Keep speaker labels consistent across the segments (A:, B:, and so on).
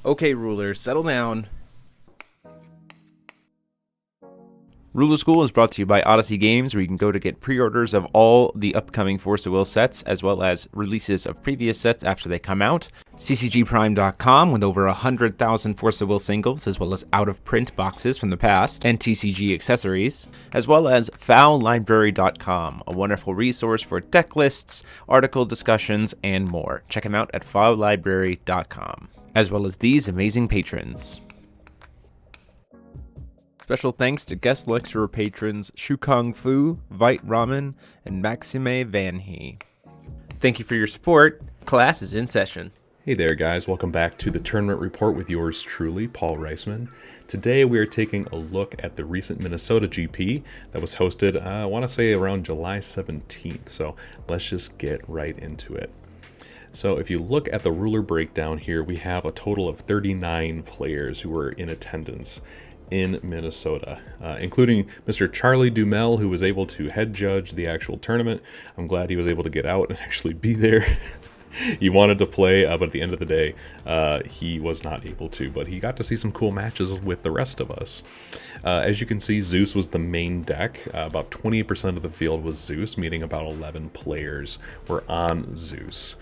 A: Okay, rulers, settle down. Ruler School is brought to you by Odyssey Games, where you can go to get pre-orders of all the upcoming Force of Will sets, as well as releases of previous sets after they come out. TCGPrime.com with over 100,000 Force of Will singles, as well as out-of-print boxes from the past, and TCG accessories, as well as FoulLibrary.com, a wonderful resource for deck lists, article discussions, and more. Check them out at FoulLibrary.com, as well as these amazing patrons. Special thanks to guest lecturer patrons Shukong Fu, Vite Ramen, and Maxime Van He. Thank you for your support. Class is in session.
B: Hey there, guys. Welcome back to the Tournament Report with yours truly, Paul Reisman. Today we are taking a look at the recent Minnesota GP that was hosted, I want to say around July 17th. So let's just get right into it. So if you look at the ruler breakdown here, we have a total of 39 players who were in attendance in Minnesota, including Mr. Charlie DeMeulle, who was able to head judge the actual tournament. I'm glad he was able to get out and actually be there. He wanted to play, but at the end of the day, he was not able to, but he got to see some cool matches with the rest of us. As you can see, Zeus was the main deck. About 20% of the field was Zeus, meaning about 11 players were on Zeus.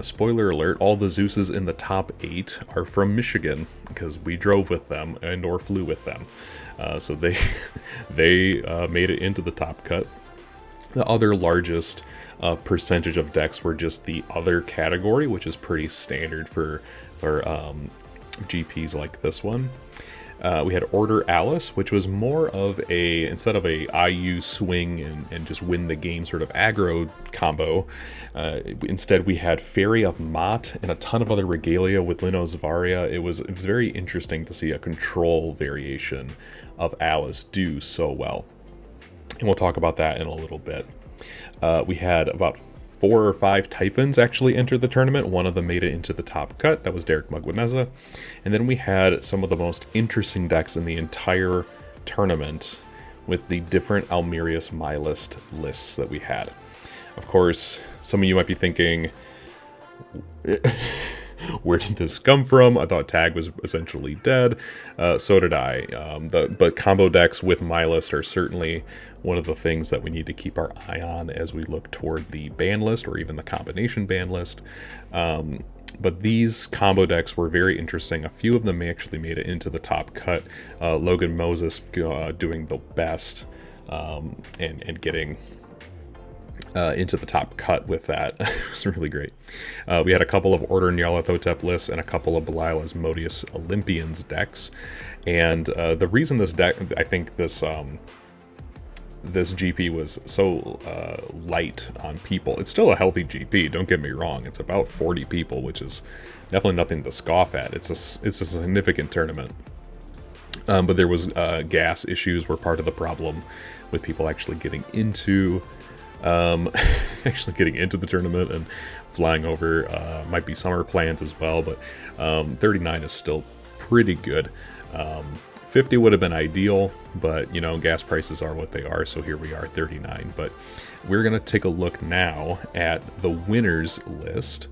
B: Spoiler alert, all the Zeuses in the top 8 are from Michigan, because we drove with them and or flew with them. So they made it into the top cut. The other largest percentage of decks were just the other category, which is pretty standard for GPs like this one. We had Order Alice, which was more of a, instead of a IU swing and just win the game sort of aggro combo, instead we had Fairy of Mott and a ton of other regalia with Linos Varia. It was very interesting to see a control variation of Alice do so well. And we'll talk about that in a little bit. We had about 4 or 5 Typhons actually enter the tournament. One of them made it into the top cut. That was Derek Mugwaneza. And then we had some of the most interesting decks in the entire tournament with the different Almerius My List lists that we had. Of course, some of you might be thinking, where did this come from? I thought Tag was essentially dead. So did I. But combo decks with My List are certainly one of the things that we need to keep our eye on as we look toward the ban list or even the combination ban list. But these combo decks were very interesting. A few of them actually made it into the top cut. Logan Moses doing the best and getting into the top cut with that. It was really great. We had a couple of Order Nyarlathotep lists and a couple of Belial Asmodeus Olympians decks. And the reason this deck, I think this GP was so light on people. It's still a healthy GP, don't get me wrong. It's about 40 people, which is definitely nothing to scoff at. It's a significant tournament. But there was gas issues were part of the problem with people actually getting into the tournament and flying over. Might be summer plans as well, but 39 is still pretty good. 50 would have been ideal, but you know, gas prices are what they are, so here we are, 39. But we're gonna take a look now at the winners list,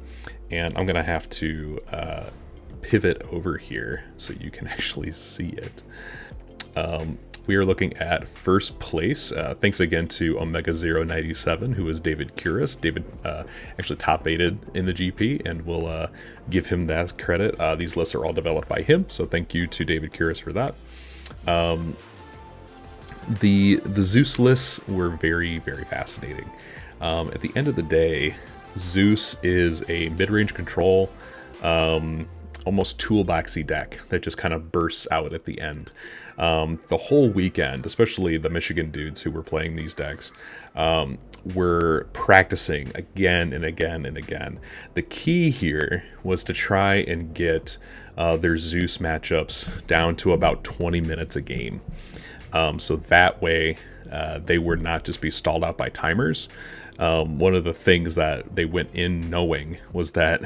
B: and I'm gonna have to pivot over here so you can actually see it. We are looking at first place. Thanks again to Omega097, who is David Kuras. David actually top 8'd in the GP, and we'll give him that credit. These lists are all developed by him, so thank you to David Kuras for that. The Zeus lists were very, very fascinating. At the end of the day, Zeus is a mid-range control, almost toolboxy deck that just kind of bursts out at the end. The whole weekend, especially the Michigan dudes who were playing these decks, were practicing again and again and again. The key here was to try and get their Zeus matchups down to about 20 minutes a game. So that way they would not just be stalled out by timers. One of the things that they went in knowing was that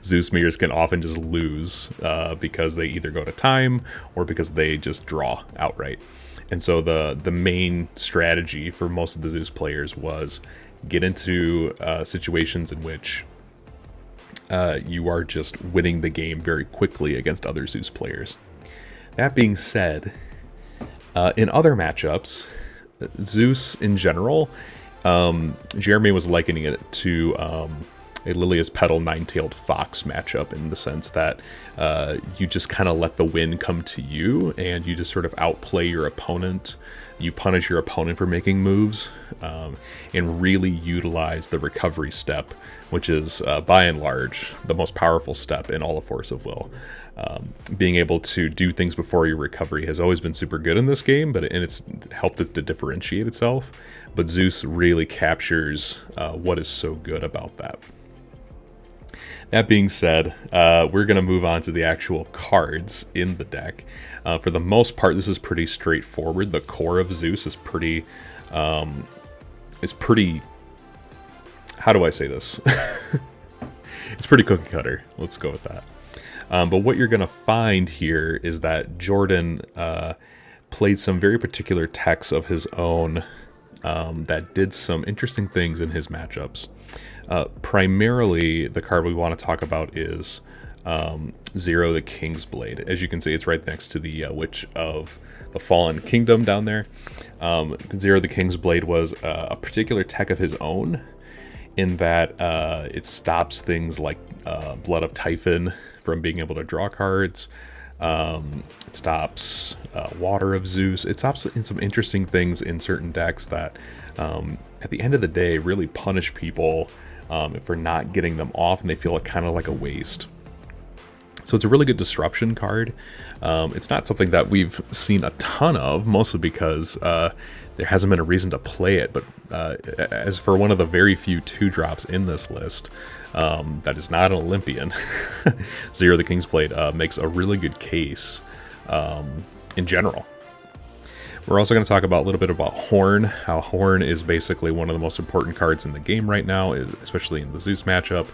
B: Zeus mirrors can often just lose because they either go to time or because they just draw outright. And so the main strategy for most of the Zeus players was get into situations in which you are just winning the game very quickly against other Zeus players. That being said, in other matchups, Zeus in general, Jeremy was likening it to a Lilia's Petal Nine-Tailed Fox matchup, in the sense that you just kind of let the win come to you, and you just sort of outplay your opponent. You punish your opponent for making moves, and really utilize the recovery step, which is by and large the most powerful step in all of Force of Will. Being able to do things before your recovery has always been super good in this game, and it's helped it to differentiate itself. But Zeus really captures what is so good about that. That being said, we're going to move on to the actual cards in the deck. For the most part, this is pretty straightforward. The core of Zeus is pretty... how do I say this? It's pretty cookie cutter. Let's go with that. But what you're going to find here is that Jordan played some very particular techs of his own that did some interesting things in his matchups. Primarily, the card we want to talk about is Zero the King's Blade. As you can see, it's right next to the Witch of the Fallen Kingdom down there. Zero the King's Blade was a particular tech of his own, in that it stops things like Blood of Typhon from being able to draw cards. It stops Water of Zeus. It stops in some interesting things in certain decks that, at the end of the day, really punish people for not getting them off, and they feel kind of like a waste. So it's a really good disruption card. It's not something that we've seen a ton of, mostly because there hasn't been a reason to play it. But as for one of the very few 2-drops in this list, that is not an Olympian, Zero the King's Blade makes a really good case in general. We're also going to talk about a little bit about Horn, how Horn is basically one of the most important cards in the game right now, especially in the Zeus matchup,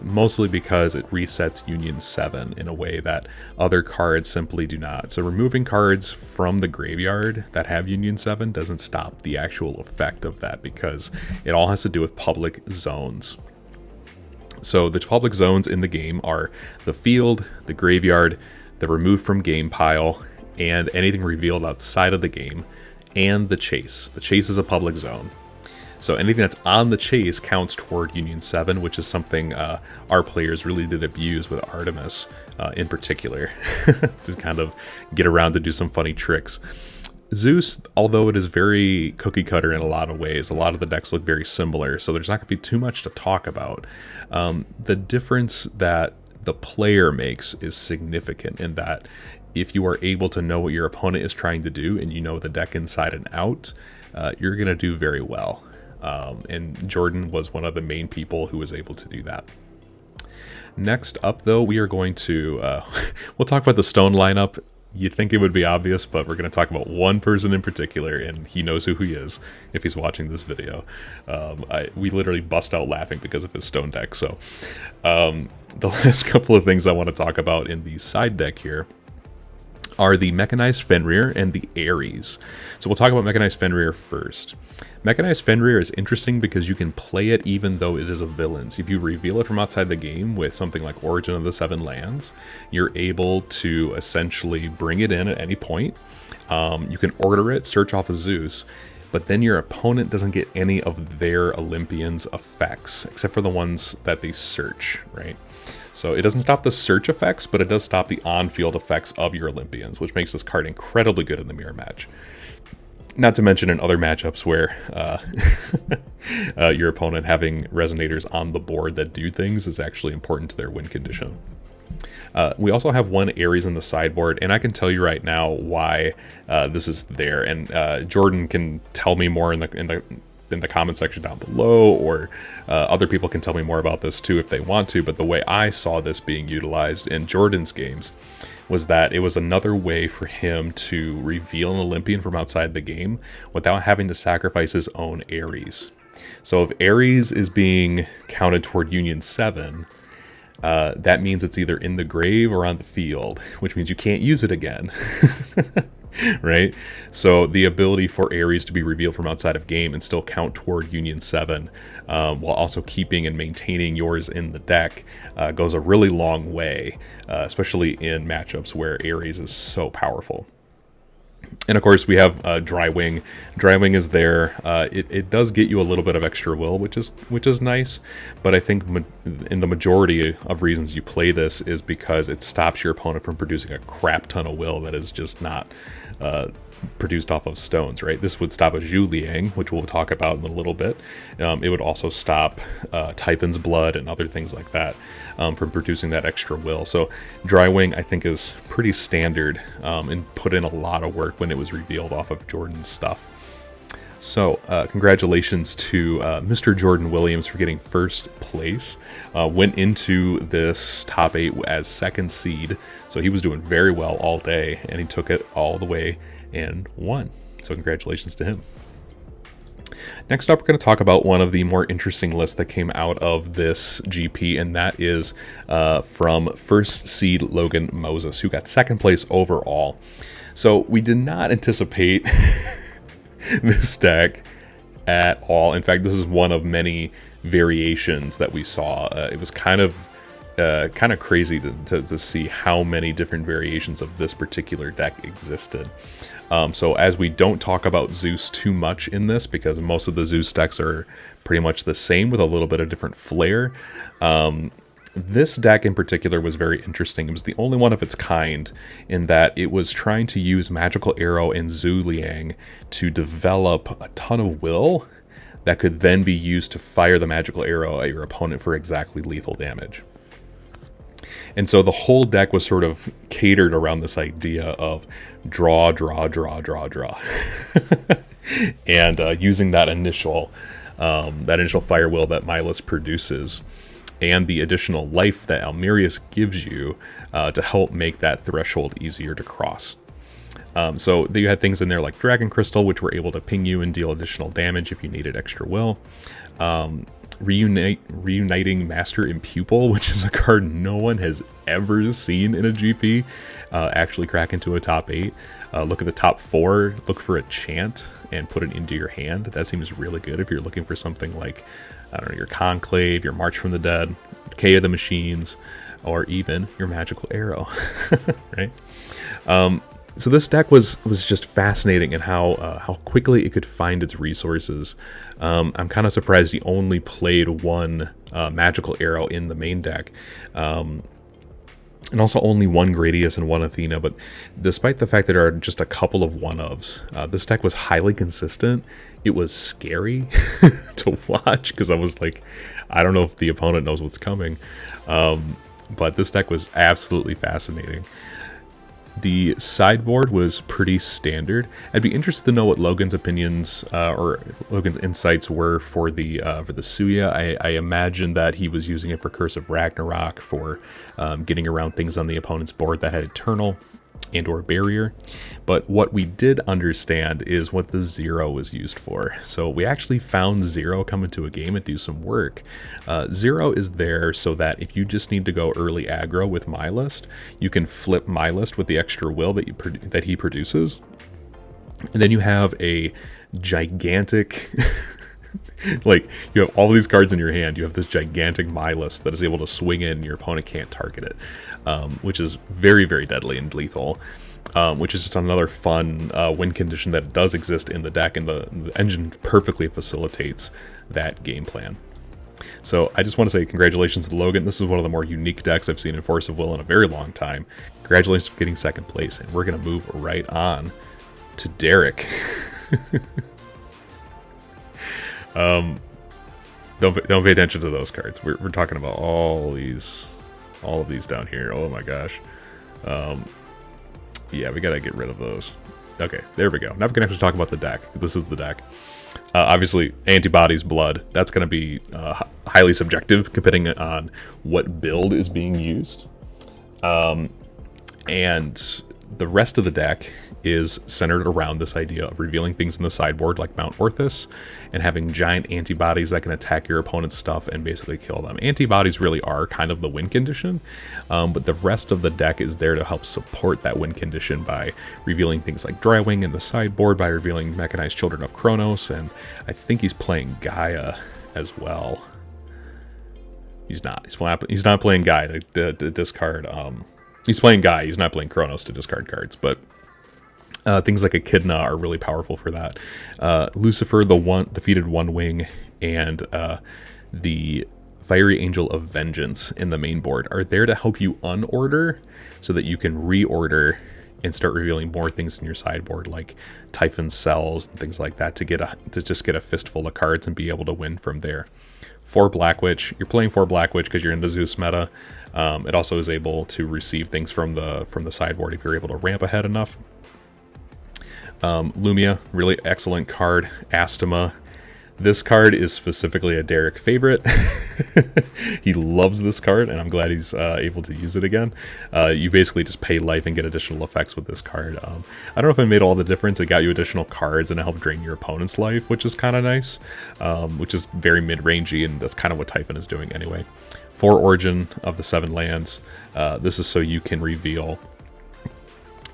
B: mostly because it resets Union 7 in a way that other cards simply do not. So removing cards from the graveyard that have Union 7 doesn't stop the actual effect of that, because it all has to do with public zones. So the public zones in the game are the field, the graveyard, the removed from game pile, and anything revealed outside of the game, and the chase. The chase is a public zone. So anything that's on the chase counts toward Union 7, which is something our players really did abuse with Artemis in particular, to kind of get around to do some funny tricks. Zeus, although it is very cookie cutter in a lot of ways, a lot of the decks look very similar, so there's not going to be too much to talk about. The difference that the player makes is significant, in that if you are able to know what your opponent is trying to do, and you know the deck inside and out, you're going to do very well. And Jordan was one of the main people who was able to do that. Next up, though, we are going to... we'll talk about the Stone lineup. You'd think it would be obvious, but we're going to talk about one person in particular, and he knows who he is if he's watching this video. We literally bust out laughing because of his Stone deck. So the last couple of things I want to talk about in the side deck here are the Mechanized Fenrir and the Ares. So we'll talk about Mechanized Fenrir first. Mechanized Fenrir is interesting because you can play it even though it is a villain's. If you reveal it from outside the game with something like Origin of the Seven Lands, you're able to essentially bring it in at any point. You can order it, search off of Zeus, but then your opponent doesn't get any of their Olympians' effects, except for the ones that they search, right? So it doesn't stop the search effects, but it does stop the on-field effects of your Olympians, which makes this card incredibly good in the mirror match. Not to mention in other matchups where your opponent having resonators on the board that do things is actually important to their win condition. We also have one Ares in the sideboard, and I can tell you right now why this is there. And Jordan can tell me more in the comment section down below, or other people can tell me more about this too if they want to. But the way I saw this being utilized in Jordan's games was that it was another way for him to reveal an Olympian from outside the game without having to sacrifice his own Ares. So if Ares is being counted toward Union 7, that means it's either in the grave or on the field, which means you can't use it again. right? So the ability for Ares to be revealed from outside of game and still count toward Union 7, while also keeping and maintaining yours in the deck, goes a really long way, especially in matchups where Ares is so powerful. And of course, we have Dry Wing. Dry Wing is there. It does get you a little bit of extra will, which is nice. But I think in the majority of reasons you play this is because it stops your opponent from producing a crap ton of will that is just not produced off of stones, right? This would stop a Zhu Liang, which we'll talk about in a little bit. It would also stop Typhon's Blood and other things like that from producing that extra will. So Dry Wing, I think, is pretty standard and put in a lot of work when it was revealed off of Jordan's stuff. So congratulations to Mr. Jordan Williams for getting first place. Went into this top 8 as second seed, so he was doing very well all day, and he took it all the way and won. So congratulations to him. Next up, we're going to talk about one of the more interesting lists that came out of this GP, and that is from first seed Logan Moses, who got second place overall. So we did not anticipate this deck at all. In fact, this is one of many variations that we saw. It was kind of crazy to see how many different variations of this particular deck existed. So as we don't talk about Zeus too much in this, because most of the Zeus decks are pretty much the same with a little bit of different flair, this deck in particular was very interesting. It was the only one of its kind in that it was trying to use Magical Arrow and Zhu Liang to develop a ton of will that could then be used to fire the Magical Arrow at your opponent for exactly lethal damage. And so the whole deck was sort of catered around this idea of draw, draw, draw, draw, draw. And using that initial fire will that Milas produces and the additional life that Almerius gives you to help make that threshold easier to cross. So you had things in there like Dragon Crystal, which were able to ping you and deal additional damage if you needed extra will. Reuniting Master and Pupil, which is a card no one has ever seen in a GP, actually crack into a top 8. Look at the top 4, look for a chant, and put it into your hand. That seems really good if you're looking for something like, I don't know, your Conclave, your March from the Dead, Decay of the Machines, or even your Magical Arrow, right? So this deck was just fascinating in how quickly it could find its resources. I'm kind of surprised he only played one Magical Arrow in the main deck, and also only one Gradius and one Athena. But despite the fact that there are just a couple of one-ofs, this deck was highly consistent. It was scary to watch because I was like, I don't know if the opponent knows what's coming. But this deck was absolutely fascinating. The sideboard was pretty standard. I'd be interested to know what Logan's opinions or Logan's insights were for the Suya. I imagine that he was using it for Curse of Ragnarok, for getting around things on the opponent's board that had Eternal and or Barrier. But what we did understand is what the Zero was used for. So we actually found Zero come into a game and do some work. Zero is there so that if you just need to go early aggro with My List, you can flip My List with the extra will that he produces. And then you have a gigantic... like, you have all these cards in your hand. You have this gigantic My List that is able to swing in and your opponent can't target it, which is very, very deadly and lethal, which is just another fun win condition that does exist in the deck, and the engine perfectly facilitates that game plan. So I just want to say congratulations to Logan. This is one of the more unique decks I've seen in Force of Will in a very long time. Congratulations for getting second place, and we're going to move right on to Derek. Don't pay attention to those cards. We're talking about all of these down here. Oh my gosh. Yeah, we gotta get rid of those. Okay, there we go. Now we can actually talk about the deck. This is the deck. Obviously, Antibodies, Blood. That's gonna be highly subjective, depending on what build is being used. And The rest of the deck is centered around this idea of revealing things in the sideboard like Mount Orthus and having giant antibodies that can attack your opponent's stuff and basically kill them. Antibodies really are kind of the win condition, but the rest of the deck is there to help support that win condition by revealing things like Drywing in the sideboard, by revealing Mechanized Children of Kronos, and I think he's playing Gaia as well. He's not. He's not playing Gaia to discard. He's playing Gaia. He's not playing Kronos to discard cards, but things like Echidna are really powerful for that. Lucifer, the defeated One Wing, and the Fiery Angel of Vengeance in the main board are there to help you unorder so that you can reorder and start revealing more things in your sideboard, like Typhon Cells and things like that, to just get a fistful of cards and be able to win from there. For Black Witch, you're playing for Black Witch because you're in the Zeus meta. It also is able to receive things from the sideboard if you're able to ramp ahead enough. Lumia, really excellent card. Astema. This card is specifically a Derek favorite. He loves this card, and I'm glad he's able to use it again. You basically just pay life and get additional effects with this card. I don't know if it made all the difference. It got you additional cards and it helped drain your opponent's life, which is kind of nice, which is very mid-rangey, and that's kind of what Typhon is doing anyway. For Origin of the 7 lands, this is so you can reveal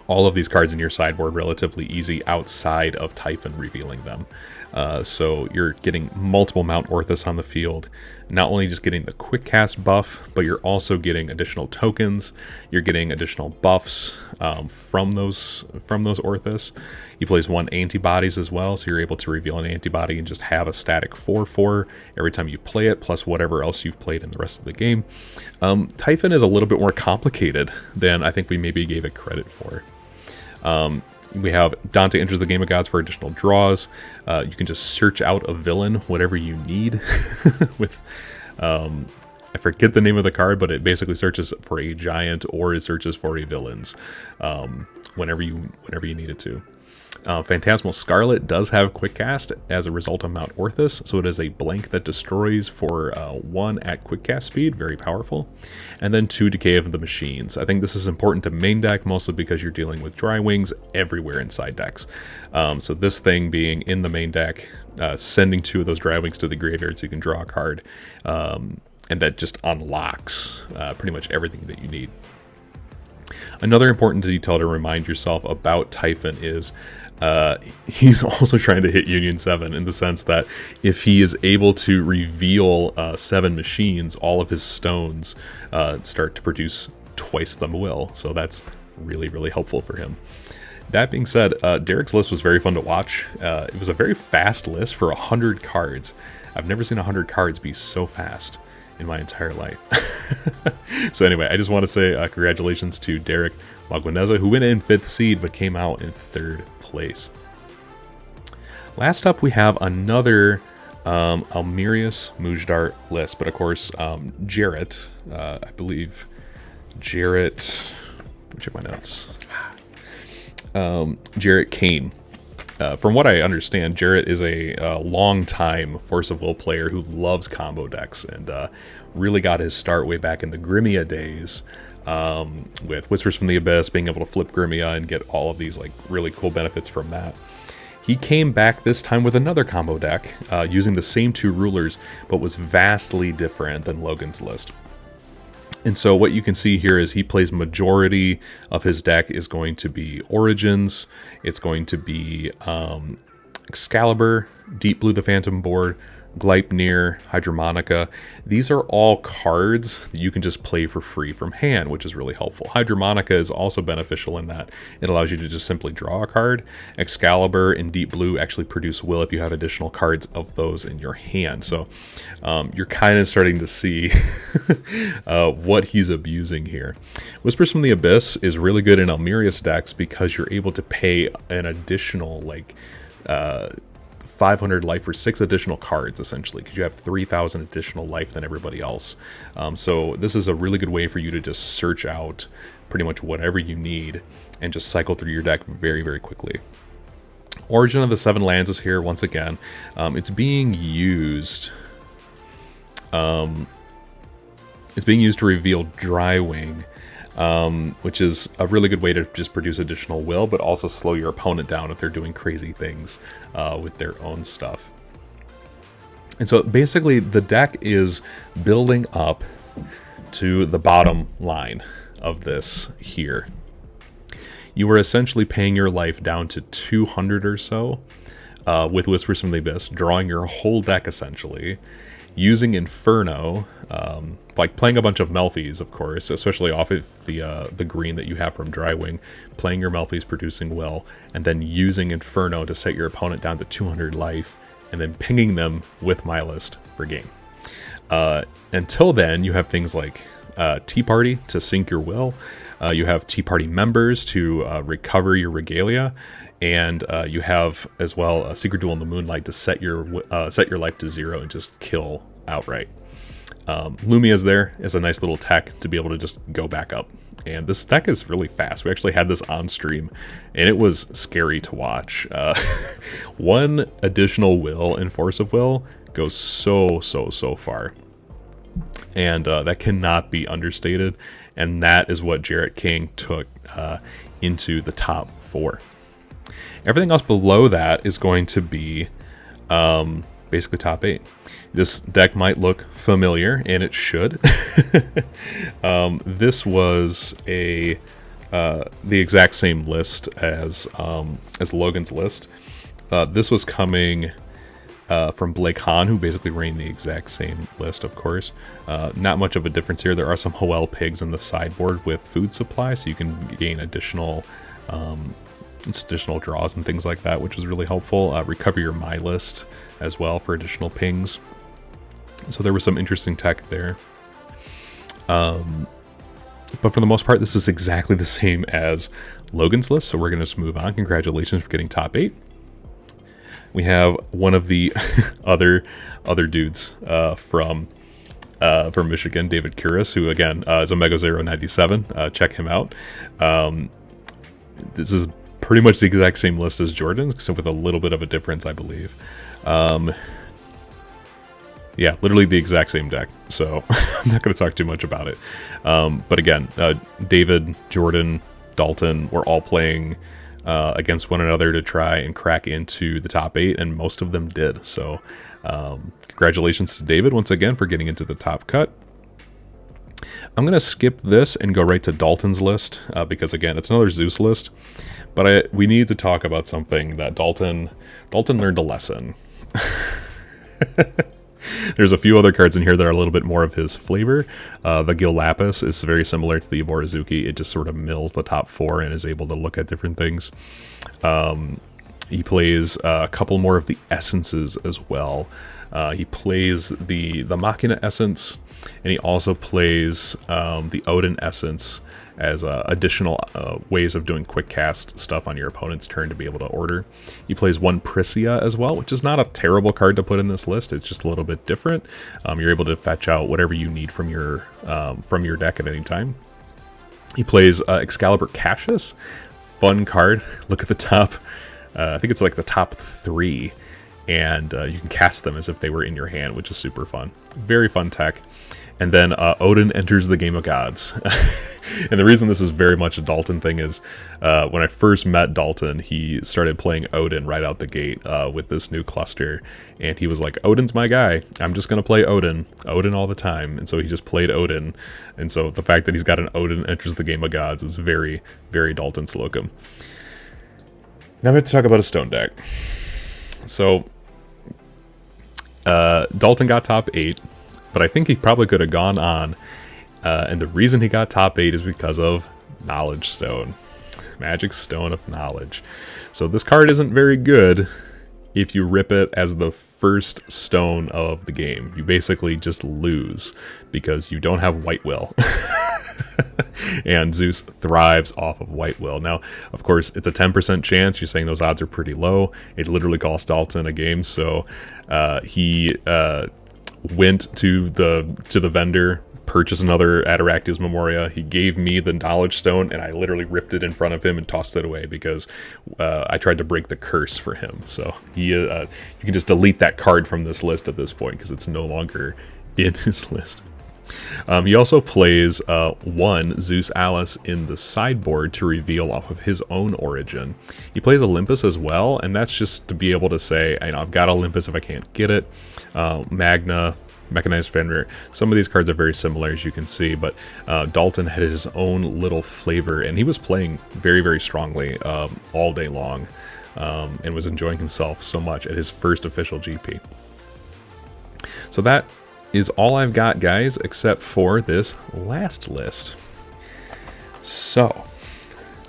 B: all of these cards in your sideboard relatively easy outside of Typhon revealing them. So you're getting multiple Mount Orthus on the field, not only just getting the quick cast buff, but you're also getting additional tokens. You're getting additional buffs from those Orthus. He plays 1 antibodies as well, so you're able to reveal an antibody and just have a static 4/4 every time you play it, plus whatever else you've played in the rest of the game. Typhon is a little bit more complicated than I think we maybe gave it credit for. We have Dante enters the Game of Gods for additional draws. You can just search out a villain, whatever you need. With I forget the name of the card, but it basically searches for a giant or it searches for a villains whenever you need it to. Phantasmal Scarlet does have quick cast as a result of Mount Orthus, so it is a blank that destroys for 1 at quick cast speed, very powerful, and then 2 Decay of the Machines. I think this is important to main deck, mostly because you're dealing with Drywings everywhere in side decks. So this thing being in the main deck, sending 2 of those Drywings to the graveyard so you can draw a card, and that just unlocks pretty much everything that you need. Another important detail to remind yourself about Typhon is he's also trying to hit Union 7 in the sense that if he is able to reveal 7 machines, all of his stones start to produce twice the will. So that's really, really helpful for him. That being said, Derek's list was very fun to watch. It was a very fast list for 100 cards. I've never seen 100 cards be so fast in my entire life. So anyway, I just want to say congratulations to Derek Maguineza, who went in 5th seed but came out in 3rd place. Last up, we have another Almirius Mujdar list, but of course Jarrett, I believe Jarrett, let me check my notes. Jarrett Kane. From what I understand, Jarrett is a long-time Force of Will player who loves combo decks and really got his start way back in the Grimia days with Whispers from the Abyss, being able to flip Grimia and get all of these like really cool benefits from that. He came back this time with another combo deck using the same 2 rulers, but was vastly different than Logan's list. And so what you can see here is he plays majority of his deck is going to be Origins. It's going to be Excalibur, Deep Blue the Phantom Board, Gleipnir, Hydromonica. These are all cards that you can just play for free from hand, which is really helpful. Hydromonica is also beneficial in that it allows you to just simply draw a card. Excalibur and Deep Blue actually produce will if you have additional cards of those in your hand. So you're kind of starting to see what he's abusing here. Whispers from the Abyss is really good in Almirius decks because you're able to pay an additional 500 life for 6 additional cards, essentially, because you have 3,000 additional life than everybody else. So this is a really good way for you to just search out pretty much whatever you need and just cycle through your deck very, very quickly. Origin of the 7 lands is here once again. It's being used. It's being used to reveal Drywing. which is a really good way to just produce additional will, but also slow your opponent down if they're doing crazy things with their own stuff. And so basically the deck is building up to the bottom line of this here. You are essentially paying your life down to 200 or so with Whispers from the Abyss, drawing your whole deck essentially, using Inferno, like playing a bunch of Melfies, of course, especially off of the green that you have from Drywing, playing your Melfies, producing will, and then using Inferno to set your opponent down to 200 life, and then pinging them with my list for game. Until then, you have things like Tea Party to sink your will. You have Tea Party members to recover your regalia, and you have as well a Secret Duel in the Moonlight to set your life to 0 and just kill outright. Lumia's there as a nice little tech to be able to just go back up. And this deck is really fast. We actually had this on stream, and it was scary to watch. One additional will in Force of Will goes so far. And that cannot be understated. And that is what Jarrett King took into the top 4. Everything else below that is going to be basically top 8. This deck might look familiar, and it should. This was the exact same list as Logan's list. This was coming from Blake Hahn, who basically ran the exact same list, of course. Not much of a difference here. There are some Hoel pigs in the sideboard with food supply, so you can gain additional draws and things like that, which is really helpful. Recover your My List as well for additional pings. So there was some interesting tech there. But for the most part, this is exactly the same as Logan's list, so we're going to just move on. Congratulations for getting top 8. We have one of the other dudes from Michigan, David Kuras, who again is a Mega 097. Check him out. This is pretty much the exact same list as Jordan's, except with a little bit of a difference, I believe. Yeah, literally the exact same deck, so I'm not going to talk too much about it. But again, David, Jordan, Dalton were all playing against one another to try and crack into the top 8, and most of them did. So congratulations to David once again for getting into the top cut. I'm going to skip this and go right to Dalton's list, because again, it's another Zeus list. But we need to talk about something that Dalton learned a lesson. There's a few other cards in here that are a little bit more of his flavor. The Gil Lapis is very similar to the Iborizuki. It just sort of mills the top 4 and is able to look at different things. He plays a couple more of the essences as well. He plays the Machina essence, and he also plays the Odin essence as additional ways of doing quick cast stuff on your opponent's turn to be able to order. He plays one Prisia as well, which is not a terrible card to put in this list. It's just a little bit different. You're able to fetch out whatever you need from your deck at any time. He plays Excalibur Cassius. Fun card. Look at the top. I think it's like the top 3. And you can cast them as if they were in your hand, which is super fun. Very fun tech. And then Odin enters the Game of Gods. And the reason this is very much a Dalton thing is when I first met Dalton, he started playing Odin right out the gate with this new cluster. And he was like, Odin's my guy. I'm just going to play Odin all the time. And so he just played Odin. And so the fact that he's got an Odin enters the Game of Gods is very, very Dalton Slocum. Now we have to talk about a stone deck. So Dalton got top 8. But I think he probably could have gone on, and the reason he got top 8 is because of Knowledge Stone. Magic Stone of Knowledge. So this card isn't very good if you rip it as the first stone of the game. You basically just lose because you don't have White Will. And Zeus thrives off of White Will. Now, of course, it's a 10% chance. You're saying those odds are pretty low. It literally cost Dalton a game, so he went to the vendor, purchased another Ataracti's Memoria. He gave me the Knowledge Stone, and I literally ripped it in front of him and tossed it away because I tried to break the curse for him. So you can just delete that card from this list at this point because it's no longer in his list. He also plays one Zeus Alice in the sideboard to reveal off of his own origin. He plays Olympus as well, and that's just to be able to say, I've got Olympus if I can't get it. Magna, Mechanized Fenrir. Some of these cards are very similar, as you can see, but Dalton had his own little flavor, and he was playing very, very strongly all day long, and was enjoying himself so much at his first official GP. So that is all I've got, guys, except for this last list. So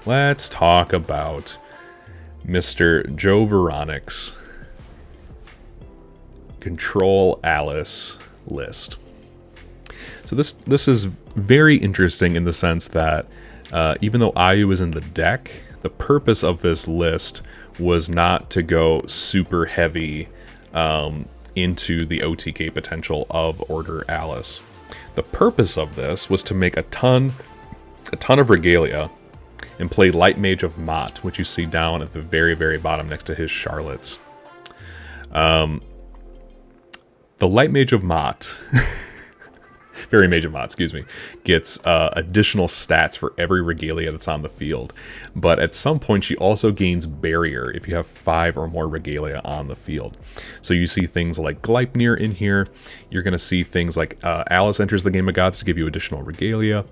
B: let's talk about Mr. Joe Veronic's Control Alice list. So this is very interesting in the sense that even though Ayu is in the deck, the purpose of this list was not to go super heavy into the OTK potential of Order Alice. The purpose of this was to make a ton of Regalia and play Light Mage of Mott, which you see down at the very, very bottom next to his Charlottes. The Light Mage of Mott, Fairy Mage of Mott, excuse me, gets additional stats for every Regalia that's on the field. But at some point, she also gains Barrier if you have 5 or more Regalia on the field. So you see things like Gleipnir in here. You're going to see things like Alice enters the Game of Gods to give you additional Regalia.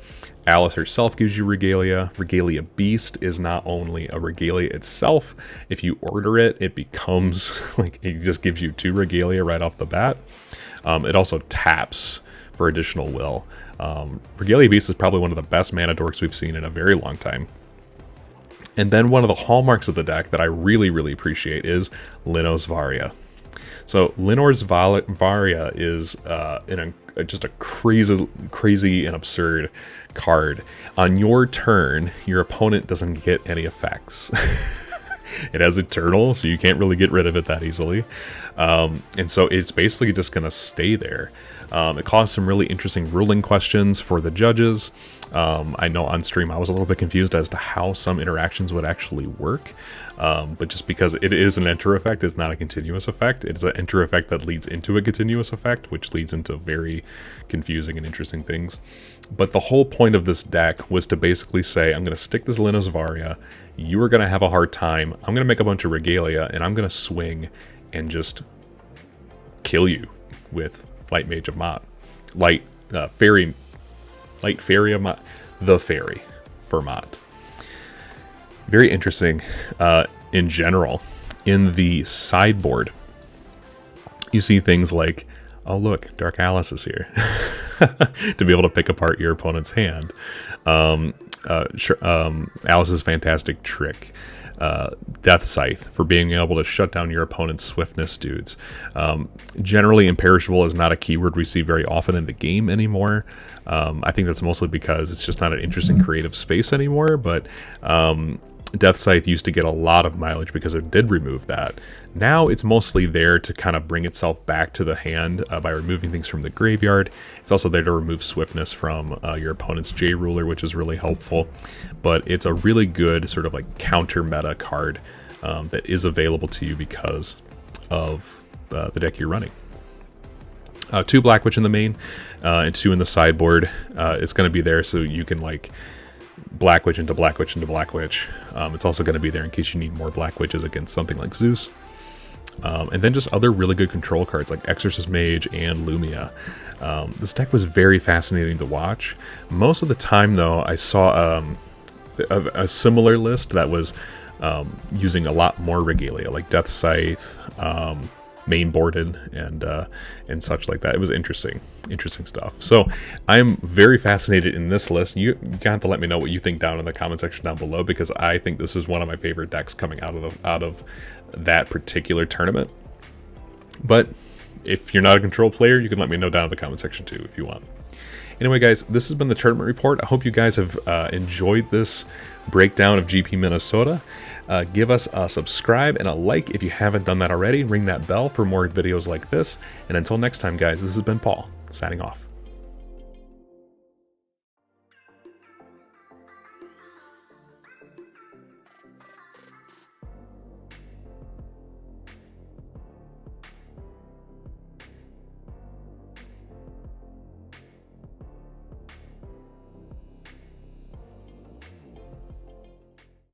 B: Alice herself gives you Regalia. Regalia Beast is not only a Regalia itself. If you order it, it becomes, like, it just gives you 2 Regalia right off the bat. It also taps for additional will. Regalia Beast is probably one of the best mana dorks we've seen in a very long time. And then one of the hallmarks of the deck that I really, really appreciate is Linos Varia. So Linos Varia is just a crazy and absurd card. On your turn, your opponent doesn't get any effects. It has Eternal, so you can't really get rid of it that easily. And so it's basically just going to stay there. It caused some really interesting ruling questions for the judges. I know on stream I was a little bit confused as to how some interactions would actually work. But just because it is an enter effect, it's not a continuous effect. It's an enter effect that leads into a continuous effect, which leads into very confusing and interesting things. But the whole point of this deck was to basically say, I'm going to stick this Linos Varia. You are going to have a hard time. I'm going to make a bunch of Regalia, and I'm going to swing and just kill you with Light Mage of Mott. Light Fairy of Mott. The Fairy for Mott. Very interesting in general. In the sideboard, you see things like, oh look, Dark Alice is here. To be able to pick apart your opponent's hand. Alice's fantastic trick. Death Scythe for being able to shut down your opponent's swiftness dudes. Generally, imperishable is not a keyword we see very often in the game anymore. I think that's mostly because it's just not an interesting creative space anymore, but Death Scythe used to get a lot of mileage because it did remove that. Now it's mostly there to kind of bring itself back to the hand by removing things from the graveyard. It's also there to remove swiftness from your opponent's J Ruler, which is really helpful. But it's a really good sort of like counter meta card that is available to you because of the deck you're running. 2 Black Witch in the main and 2 in the sideboard. It's going to be there so you can like Black Witch into Black Witch into Black Witch. It's also going to be there in case you need more Black Witches against something like Zeus. And then just other really good control cards like Exorcist Mage and Lumia. This deck was very fascinating to watch. Most of the time, though, I saw a similar list that was using a lot more Regalia, like Death Scythe, main boarded, and such like that. It was interesting stuff. So I'm very fascinated in this list. You have to let me know what you think down in the comment section down below, because I think this is one of my favorite decks coming out of that particular tournament. But if you're not a control player, you can let me know down in the comment section too if you want. Anyway, guys, this has been the Tournament Report. I hope you guys have enjoyed this breakdown of GP Minnesota. Give us a subscribe and a like if you haven't done that already. Ring that bell for more videos like this. And until next time, guys, this has been Paul, signing off.